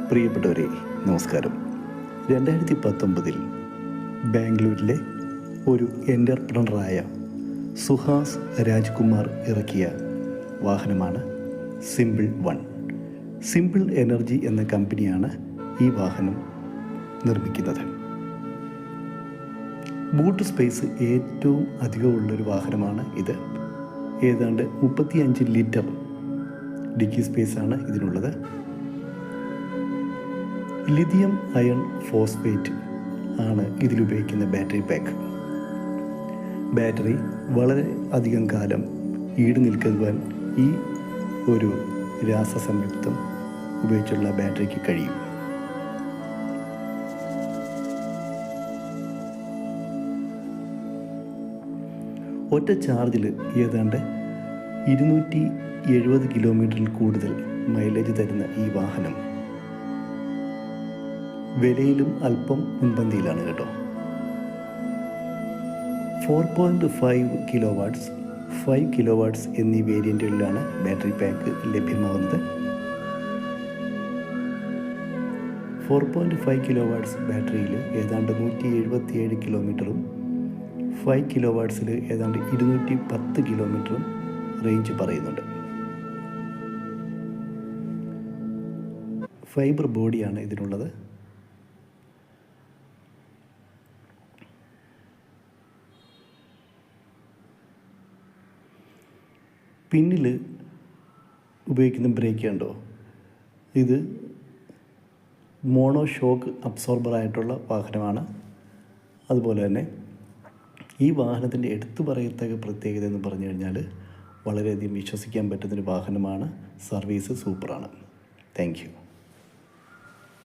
പ്രിയപ്പെട്ടവരെ, നമസ്കാരം. 2019 ബാംഗ്ലൂരിലെ ഒരു എൻ്റർപ്രണറായ സുഹാസ് രാജ്കുമാർ ഇറക്കിയ വാഹനമാണ് സിമ്പിൾ വൺ. സിമ്പിൾ എനർജി എന്ന കമ്പനിയാണ് ഈ വാഹനം നിർമ്മിക്കുന്നത്. ബൂട്ട് സ്പേസ് ഏറ്റവും അധികമുള്ളൊരു വാഹനമാണ് ഇത്. ഏതാണ്ട് 35 ലിറ്റർ ഡിക്കി സ്പേസാണ് ഇതിനുള്ളത്. ലിഥിയം അയൺ ഫോസ്ഫേറ്റ് ആണ് ഇതിലുപയോഗിക്കുന്ന ബാറ്ററി പാക്ക്. ബാറ്ററി വളരെ അധികം കാലം ഈട് നിൽക്കുവാൻ ഈ ഒരു രാസസംയുക്തം ഉപയോഗിച്ചുള്ള ബാറ്ററിക്ക് കഴിയും. ഒറ്റ ചാർജിൽ ഏതാണ്ട് 270 കിലോമീറ്ററിൽ കൂടുതൽ മൈലേജ് തരുന്ന ഈ വാഹനം വിലയിലും അല്പം മുൻപന്തിയിലാണ് കേട്ടോ. 4.5 കിലോ വാട്ട്സ്, 5 കിലോ വാട്ട്സ് എന്നീ വേരിയൻറ്റുകളിലാണ് ബാറ്ററി പാക്ക് ലഭ്യമാകുന്നത്. 4.5 കിലോ വാട്ട്സ് ബാറ്ററിയിൽ ഏതാണ്ട് 177 കിലോമീറ്ററും 5 കിലോ വാട്ട്സിൽ ഏതാണ്ട് 210 കിലോമീറ്ററും റേഞ്ച് പറയുന്നുണ്ട്. ഫൈബർ ബോഡിയാണ് ഇതിനുള്ളത്. പിന്നിൽ ഉപയോഗിക്കുന്ന ബ്രേക്ക് കണ്ടോ, ഇത് മോണോ ഷോക്ക് അബ്സോർബറായിട്ടുള്ള വാഹനമാണ്. അതുപോലെ തന്നെ ഈ വാഹനത്തിൻ്റെ എടുത്തു പറയത്തക്ക പ്രത്യേകത എന്ന് പറഞ്ഞു കഴിഞ്ഞാൽ വളരെയധികം വിശ്വസിക്കാൻ പറ്റുന്നൊരു വാഹനമാണ്. സർവീസ് സൂപ്പറാണ്. Thank you.